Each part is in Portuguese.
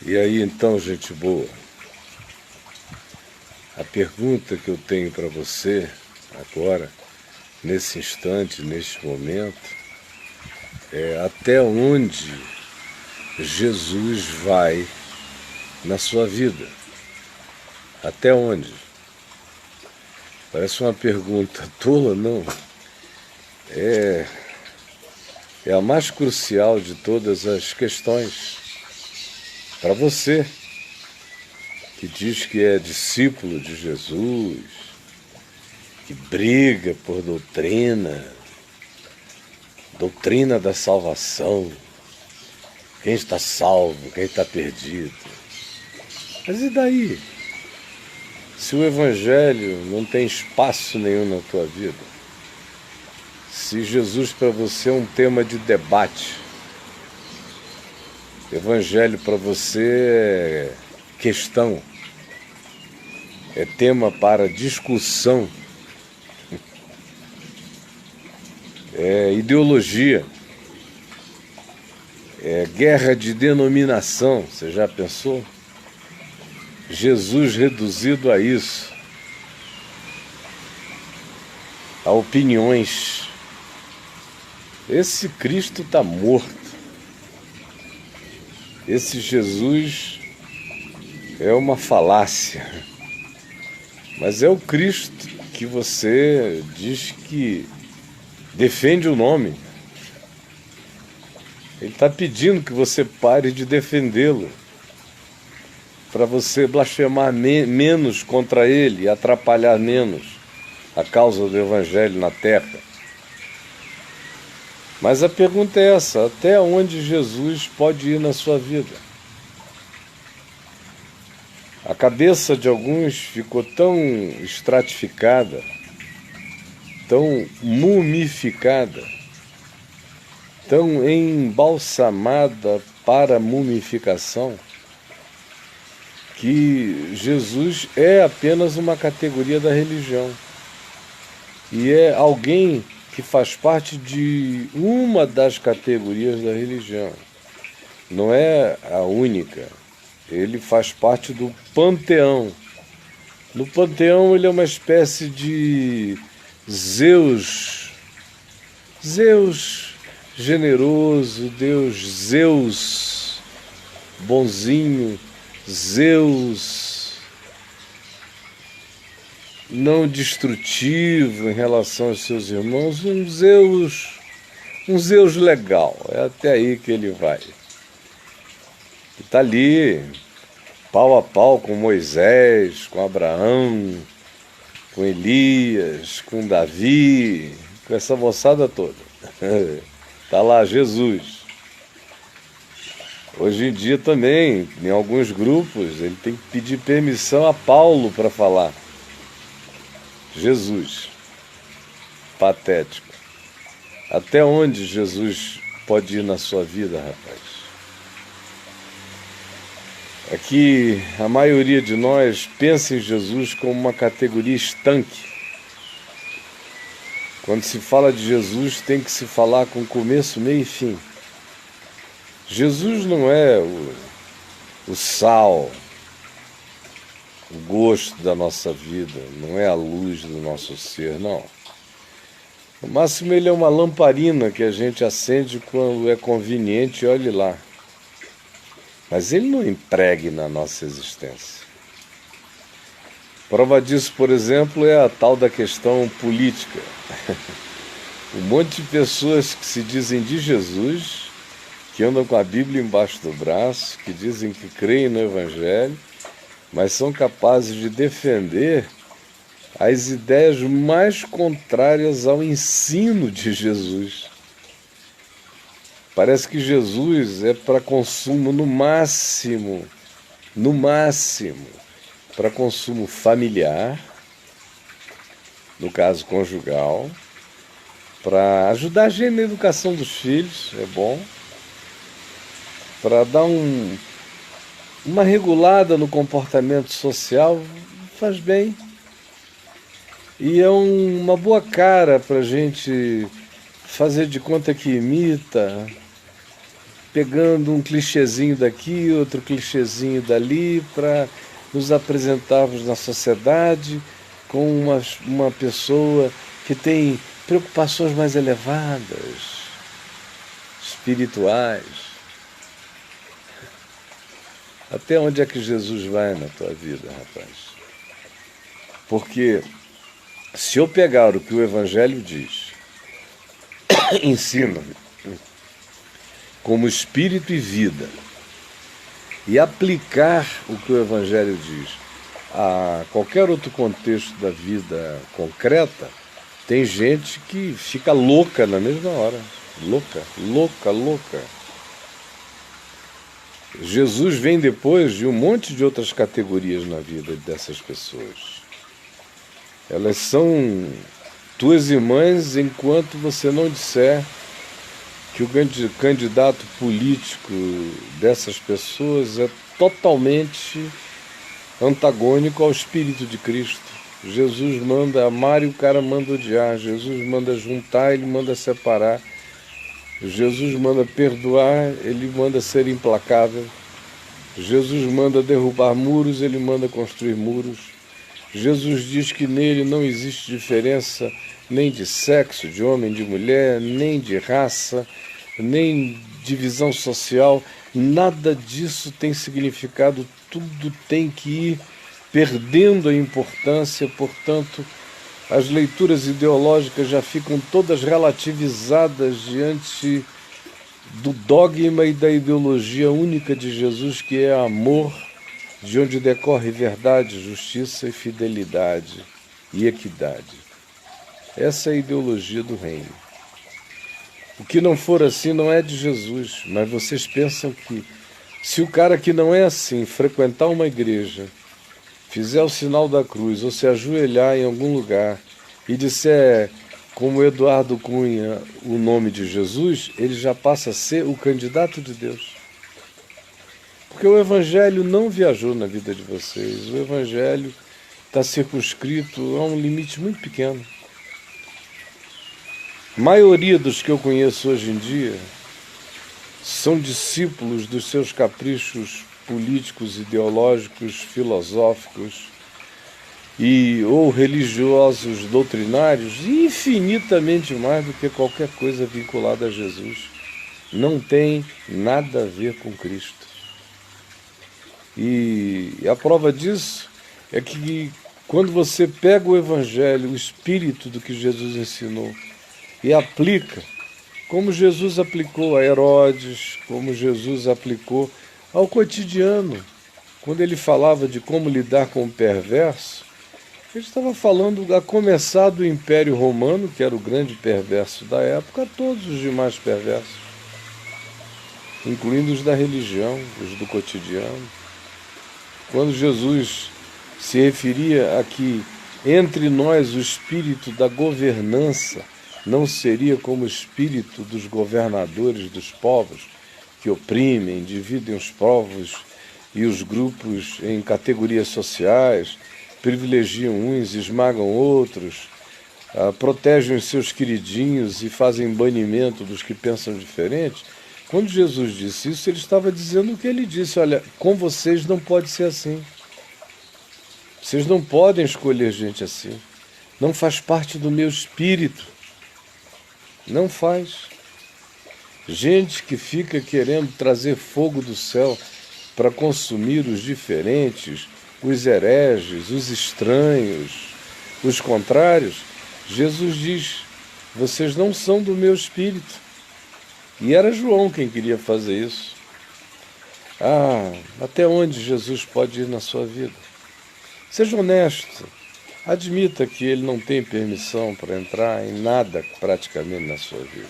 E aí então, gente boa, a pergunta que eu tenho para você agora, nesse instante, neste momento, é até onde Jesus vai na sua vida? Até onde? Parece uma pergunta tola, não? É a mais crucial de todas as questões. Para você, que diz que é discípulo de Jesus, que briga por doutrina da salvação, quem está salvo, quem está perdido. Mas e daí? Se o Evangelho não tem espaço nenhum na tua vida, se Jesus para você é um tema de debate, Evangelho para você é questão, é tema para discussão, é ideologia, é guerra de denominação, você já pensou? Jesus reduzido a isso, a opiniões. Esse Cristo está morto. Esse Jesus é uma falácia. Mas é o Cristo que você diz que defende o nome. Ele está pedindo que você pare de defendê-lo, para você blasfemar menos contra ele e atrapalhar menos a causa do Evangelho na terra. Mas a pergunta é essa: até onde Jesus pode ir na sua vida? A cabeça de alguns ficou tão estratificada, tão mumificada, tão embalsamada para a mumificação, que Jesus é apenas uma categoria da religião. E é alguém que faz parte de uma das categorias da religião. Não é a única. Ele faz parte do panteão. No panteão ele é uma espécie de Zeus generoso, Deus Zeus bonzinho, Zeus não destrutivo em relação aos seus irmãos, um Zeus legal. É até aí que ele vai. Está ali, pau a pau com Moisés, com Abraão, com Elias, com Davi, com essa moçada toda. Está lá Jesus. Hoje em dia também, em alguns grupos, ele tem que pedir permissão a Paulo para falar. Jesus. Patético. Até onde Jesus pode ir na sua vida, rapaz? É que a maioria de nós pensa em Jesus como uma categoria estanque. Quando se fala de Jesus, tem que se falar com começo, meio e fim. Jesus não é o sal, o gosto da nossa vida, não é a luz do nosso ser, não. No máximo ele é uma lamparina que a gente acende quando é conveniente e olhe lá. Mas ele não impregna a nossa existência. Prova disso, por exemplo, é a tal da questão política. Um monte de pessoas que se dizem de Jesus, que andam com a Bíblia embaixo do braço, que dizem que creem no Evangelho, mas são capazes de defender as ideias mais contrárias ao ensino de Jesus. Parece que Jesus é para consumo no máximo, para consumo familiar, no caso conjugal, para ajudar a gente na educação dos filhos, é bom, para dar uma regulada no comportamento social, faz bem. E é uma boa cara para a gente fazer de conta que imita, pegando um clichêzinho daqui, outro clichêzinho dali, para nos apresentarmos na sociedade com uma pessoa que tem preocupações mais elevadas, espirituais. Até onde é que Jesus vai na tua vida, rapaz? Porque se eu pegar o que o Evangelho diz, ensina como espírito e vida, e aplicar o que o Evangelho diz a qualquer outro contexto da vida concreta, tem gente que fica louca na mesma hora. Louca, louca, louca. Jesus vem depois de um monte de outras categorias na vida dessas pessoas. Elas são tuas irmãs enquanto você não disser que o candidato político dessas pessoas é totalmente antagônico ao Espírito de Cristo. Jesus manda amar e o cara manda odiar. Jesus manda juntar, ele manda separar. Jesus manda perdoar, ele manda ser implacável. Jesus manda derrubar muros, ele manda construir muros. Jesus diz que nele não existe diferença nem de sexo, de homem, de mulher, nem de raça, nem divisão social. Nada disso tem significado, tudo tem que ir perdendo a importância, portanto, as leituras ideológicas já ficam todas relativizadas diante do dogma e da ideologia única de Jesus, que é amor, de onde decorre verdade, justiça e fidelidade e equidade. Essa é a ideologia do reino. O que não for assim não é de Jesus, mas vocês pensam que se o cara que não é assim frequentar uma igreja, fizer o sinal da cruz ou se ajoelhar em algum lugar e disser, como Eduardo Cunha, o nome de Jesus, ele já passa a ser o candidato de Deus. Porque o Evangelho não viajou na vida de vocês. O Evangelho está circunscrito a um limite muito pequeno. A maioria dos que eu conheço hoje em dia são discípulos dos seus caprichos políticos, ideológicos, filosóficos ou religiosos doutrinários, infinitamente mais do que qualquer coisa vinculada a Jesus. Não tem nada a ver com Cristo. E a prova disso é que quando você pega o Evangelho, o espírito do que Jesus ensinou, e aplica, como Jesus aplicou a Herodes, como Jesus aplicou ao cotidiano, quando ele falava de como lidar com o perverso, ele estava falando a começar do Império Romano, que era o grande perverso da época, a todos os demais perversos, incluindo os da religião, os do cotidiano. Quando Jesus se referia a que entre nós o espírito da governança não seria como o espírito dos governadores dos povos, que oprimem, dividem os povos e os grupos em categorias sociais, privilegiam uns, esmagam outros, protegem os seus queridinhos e fazem banimento dos que pensam diferente. Quando Jesus disse isso, ele estava dizendo o que ele disse: olha, com vocês não pode ser assim. Vocês não podem escolher gente assim. Não faz parte do meu espírito. Não faz. Gente que fica querendo trazer fogo do céu para consumir os diferentes, os hereges, os estranhos, os contrários. Jesus diz: vocês não são do meu espírito. E era João quem queria fazer isso. Até onde Jesus pode ir na sua vida? Seja honesto. Admita que ele não tem permissão para entrar em nada praticamente na sua vida.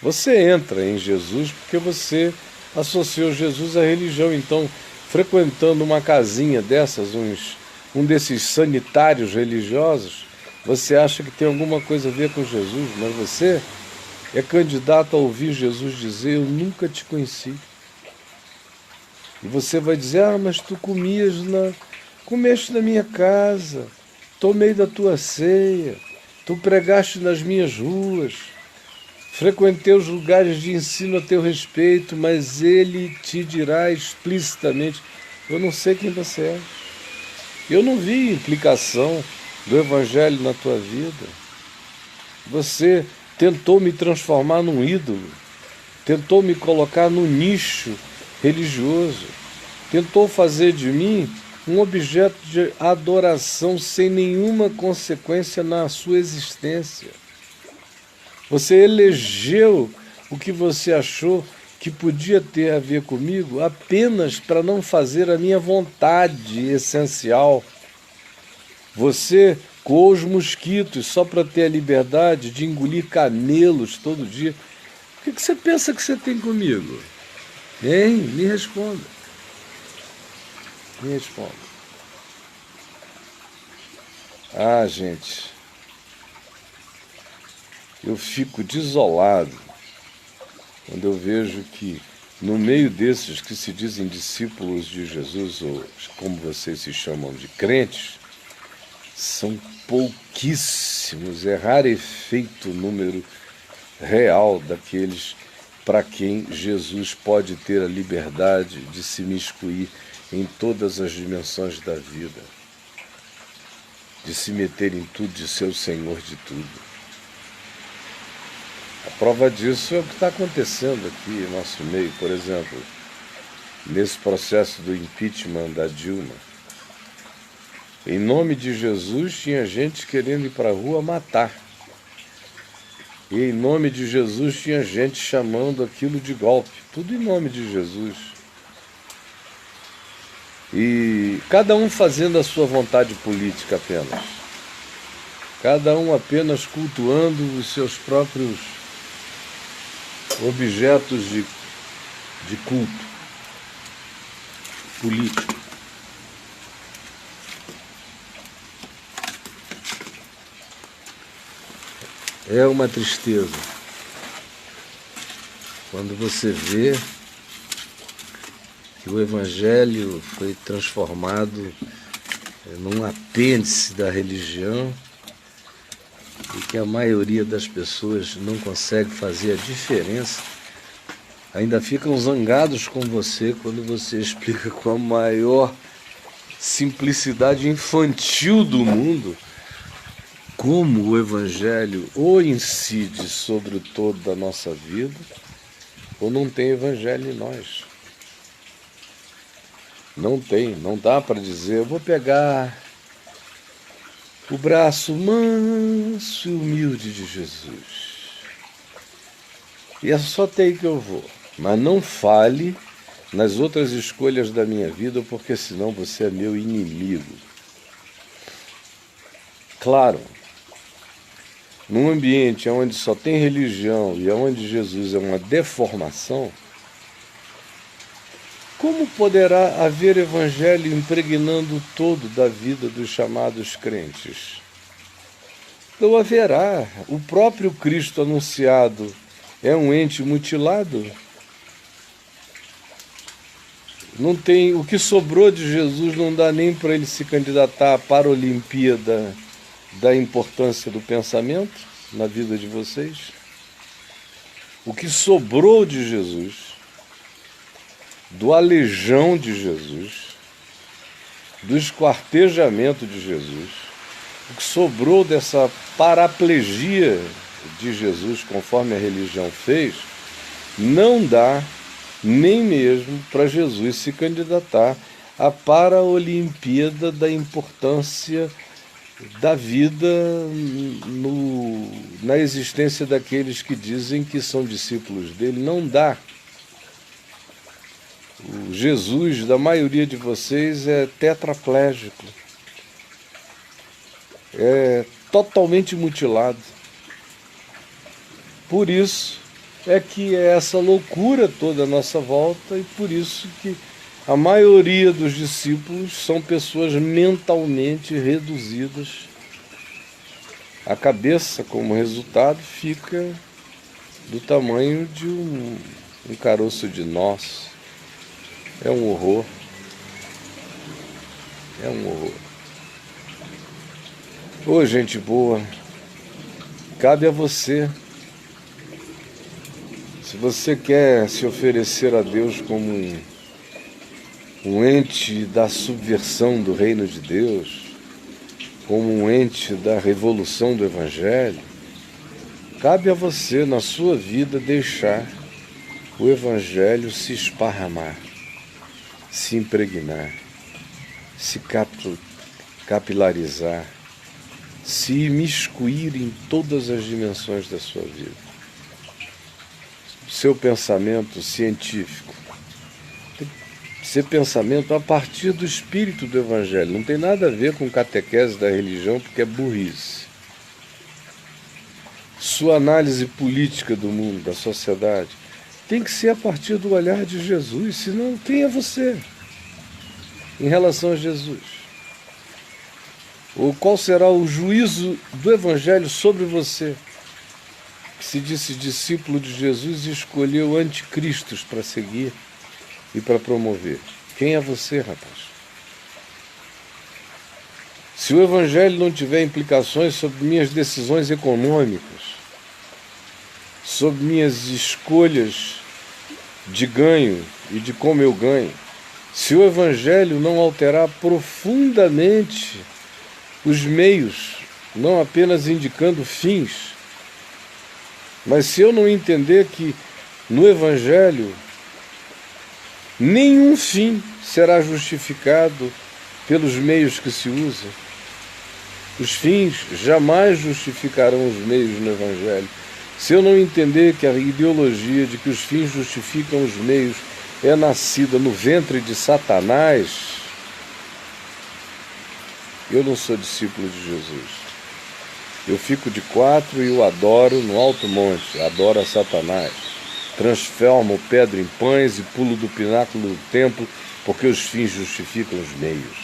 Você entra em Jesus porque você associou Jesus à religião. Então, frequentando uma casinha dessas, um desses sanitários religiosos, você acha que tem alguma coisa a ver com Jesus, mas você é candidato a ouvir Jesus dizer: eu nunca te conheci. E você vai dizer: mas tu comeste na minha casa, tomei da tua ceia, tu pregaste nas minhas ruas, frequentei os lugares de ensino a teu respeito, mas ele te dirá explicitamente: eu não sei quem você é. Eu não vi implicação do Evangelho na tua vida. Você tentou me transformar num ídolo, tentou me colocar no nicho religioso, tentou fazer de mim um objeto de adoração sem nenhuma consequência na sua existência. Você elegeu o que você achou que podia ter a ver comigo apenas para não fazer a minha vontade essencial. Você coou os mosquitos só para ter a liberdade de engolir camelos todo dia. O que você pensa que você tem comigo? Hein? Me responda. Me responda. Ah, gente, eu fico desolado quando eu vejo que no meio desses que se dizem discípulos de Jesus, ou como vocês se chamam de crentes, são pouquíssimos, é rarefeito o número real daqueles para quem Jesus pode ter a liberdade de se miscuir em todas as dimensões da vida, de se meter em tudo, de ser o Senhor de tudo. A prova disso é o que está acontecendo aqui em nosso meio, por exemplo, nesse processo do impeachment da Dilma. Em nome de Jesus, tinha gente querendo ir para a rua matar. E em nome de Jesus, tinha gente chamando aquilo de golpe. Tudo em nome de Jesus. E cada um fazendo a sua vontade política apenas. Cada um apenas cultuando os seus próprios objetos de culto político. É uma tristeza quando você vê que o Evangelho foi transformado num apêndice da religião e que a maioria das pessoas não consegue fazer a diferença. Ainda ficam zangados com você quando você explica com a maior simplicidade infantil do mundo como o Evangelho ou incide sobre o todo da nossa vida, ou não tem Evangelho em nós. Não tem, não dá para dizer: eu vou pegar o braço manso e humilde de Jesus, e é só até aí que eu vou. Mas não fale nas outras escolhas da minha vida, porque senão você é meu inimigo. Claro, num ambiente onde só tem religião e onde Jesus é uma deformação, como poderá haver evangelho impregnando todo da vida dos chamados crentes? Não haverá. O próprio Cristo anunciado é um ente mutilado. Não tem, o que sobrou de Jesus não dá nem para ele se candidatar à Paralimpíada da importância do pensamento na vida de vocês. O que sobrou de Jesus, do aleijão de Jesus, do esquartejamento de Jesus, o que sobrou dessa paraplegia de Jesus, conforme a religião fez, não dá nem mesmo para Jesus se candidatar à Paralimpíada da importância da vida na existência daqueles que dizem que são discípulos dele. Não dá. O Jesus da maioria de vocês é tetraplégico, é totalmente mutilado. Por isso é que é essa loucura toda à nossa volta, e por isso que a maioria dos discípulos são pessoas mentalmente reduzidas. A cabeça, como resultado, fica do tamanho de um caroço de noz. É um horror. É um horror. Ô, gente boa, cabe a você Se você quer se oferecer a Deus como um ente da subversão do reino de Deus, como um ente da revolução do Evangelho, cabe a você, na sua vida, deixar o Evangelho se esparramar, se impregnar, se capilarizar, se imiscuir em todas as dimensões da sua vida. Seu pensamento científico tem que ser pensamento a partir do espírito do Evangelho. Não tem nada a ver com catequese da religião, porque é burrice. Sua análise política do mundo, da sociedade, tem que ser a partir do olhar de Jesus, senão quem é você em relação a Jesus? Ou qual será o juízo do Evangelho sobre você, que se disse discípulo de Jesus e escolheu anticristos para seguir e para promover? Quem é você, rapaz? Se o Evangelho não tiver implicações sobre minhas decisões econômicas, sobre minhas escolhas de ganho e de como eu ganho, se o Evangelho não alterar profundamente os meios, não apenas indicando fins, mas se eu não entender que no Evangelho nenhum fim será justificado pelos meios que se usam, os fins jamais justificarão os meios no Evangelho. Se eu não entender que a ideologia de que os fins justificam os meios é nascida no ventre de Satanás, eu não sou discípulo de Jesus. Eu fico de quatro e o adoro no alto monte, adoro a Satanás. Transformo pedra em pães e pulo do pináculo do templo, porque os fins justificam os meios.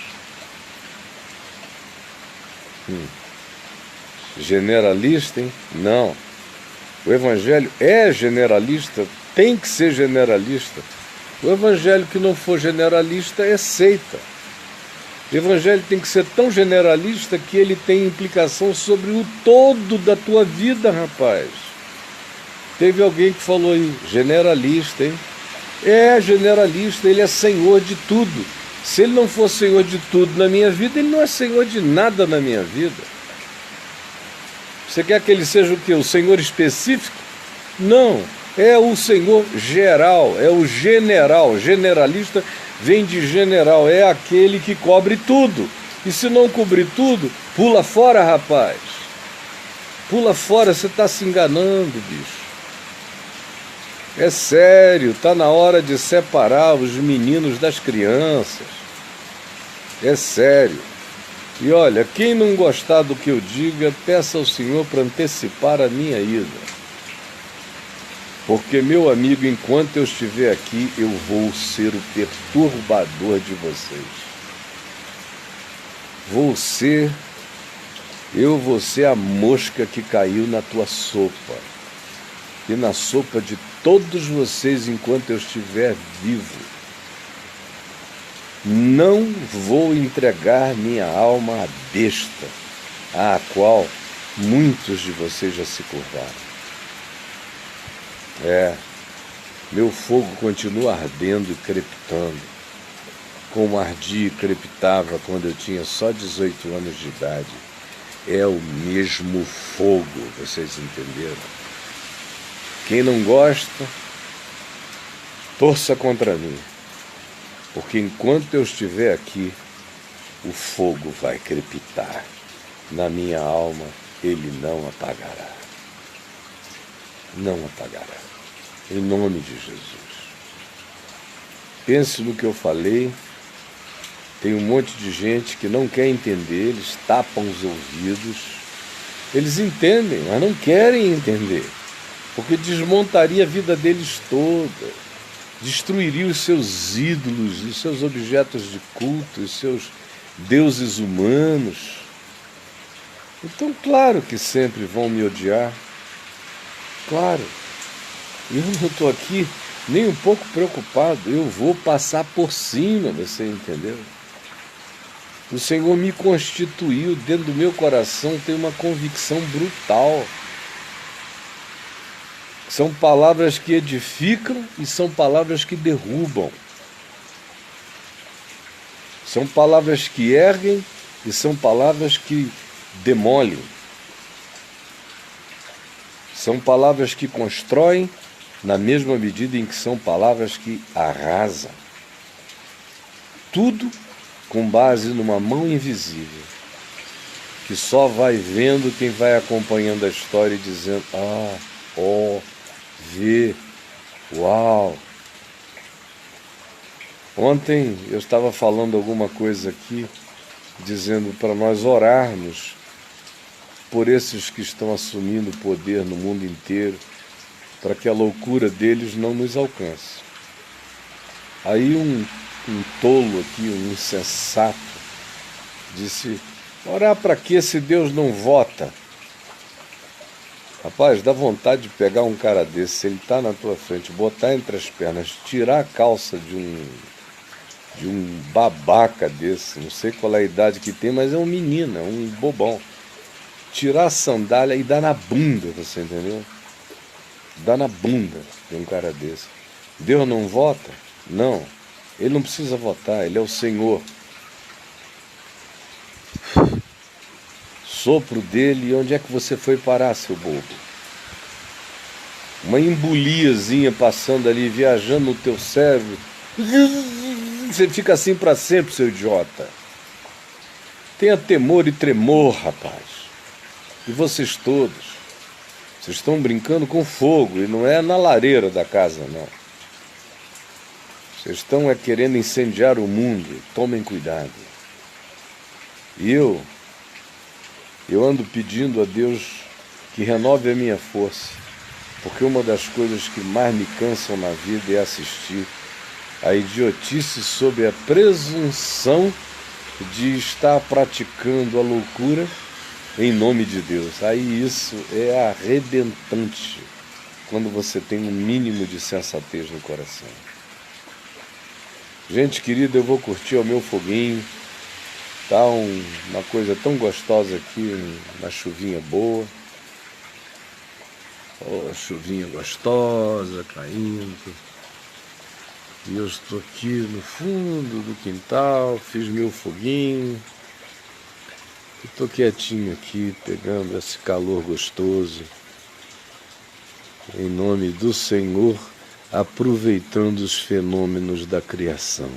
Generalista, hein? Não. O Evangelho é generalista, tem que ser generalista. O Evangelho que não for generalista é seita. O Evangelho tem que ser tão generalista que ele tem implicação sobre o todo da tua vida, rapaz. Teve alguém que falou aí, generalista, hein? É generalista, ele é senhor de tudo. Se ele não for senhor de tudo na minha vida, ele não é senhor de nada na minha vida. Você quer que ele seja o quê? O senhor específico? Não, é o senhor geral, é o general. Generalista vem de general, é aquele que cobre tudo. E se não cobrir tudo, pula fora, rapaz. Pula fora, você está se enganando, bicho. É sério, está na hora de separar os meninos das crianças. É sério. E olha, quem não gostar do que eu diga, peça ao Senhor para antecipar a minha ida. Porque, meu amigo, enquanto eu estiver aqui, eu vou ser o perturbador de vocês. Eu vou ser a mosca que caiu na tua sopa. E na sopa de todos vocês enquanto eu estiver vivo. Não vou entregar minha alma à besta, à qual muitos de vocês já se curvaram. Meu fogo continua ardendo e crepitando, como ardia e crepitava quando eu tinha só 18 anos de idade. É o mesmo fogo, vocês entenderam? Quem não gosta, torça contra mim. Porque enquanto eu estiver aqui, o fogo vai crepitar. Na minha alma, ele não apagará. Não apagará. Em nome de Jesus. Pense no que eu falei. Tem um monte de gente que não quer entender, eles tapam os ouvidos. Eles entendem, mas não querem entender. Porque desmontaria a vida deles toda. Destruiria os seus ídolos, os seus objetos de culto, os seus deuses humanos. Então, claro que sempre vão me odiar. Claro. Eu não estou aqui nem um pouco preocupado. Eu vou passar por cima, você entendeu? O Senhor me constituiu, dentro do meu coração tem uma convicção brutal. São palavras que edificam e são palavras que derrubam. São palavras que erguem e são palavras que demolem. São palavras que constroem na mesma medida em que são palavras que arrasam. Tudo com base numa mão invisível, que só vai vendo quem vai acompanhando a história e dizendo: ah, ó, vê, uau. Ontem eu estava falando alguma coisa aqui, dizendo para nós orarmos por esses que estão assumindo o poder no mundo inteiro, para que a loucura deles não nos alcance. Aí um tolo aqui, um insensato, disse: orar para quê se Deus não vota? Rapaz, dá vontade de pegar um cara desse, se ele está na tua frente, botar entre as pernas, tirar a calça de um babaca desse, não sei qual é a idade que tem, mas é um menino, é um bobão. Tirar a sandália e dar na bunda, você entendeu? Dar na bunda de um cara desse. Deus não vota? Não. Ele não precisa votar, ele é o Senhor. Sopro dele, e onde é que você foi parar, seu bobo? Uma emboliazinha passando ali, viajando no teu cérebro. Você fica assim para sempre, seu idiota. Tenha temor e tremor, rapaz. E vocês todos, vocês estão brincando com fogo, e não é na lareira da casa, não. Vocês estão querendo incendiar o mundo. Tomem cuidado. E eu ando pedindo a Deus que renove a minha força, porque uma das coisas que mais me cansam na vida é assistir a idiotice sob a presunção de estar praticando a loucura em nome de Deus. Aí isso é arrebentante, quando você tem um mínimo de sensatez no coração. Gente querida, eu vou curtir o meu foguinho. Tá uma coisa tão gostosa aqui, uma chuvinha boa. Oh, chuvinha gostosa, caindo. E eu estou aqui no fundo do quintal, fiz meu foguinho. Estou quietinho aqui, pegando esse calor gostoso. Em nome do Senhor, aproveitando os fenômenos da criação.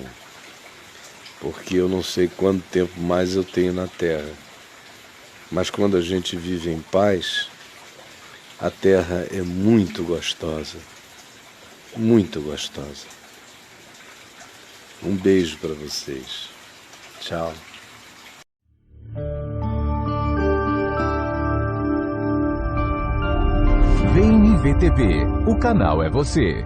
Porque eu não sei quanto tempo mais eu tenho na Terra. Mas quando a gente vive em paz, a Terra é muito gostosa. Muito gostosa. Um beijo para vocês. Tchau. VNVTV, o canal é você.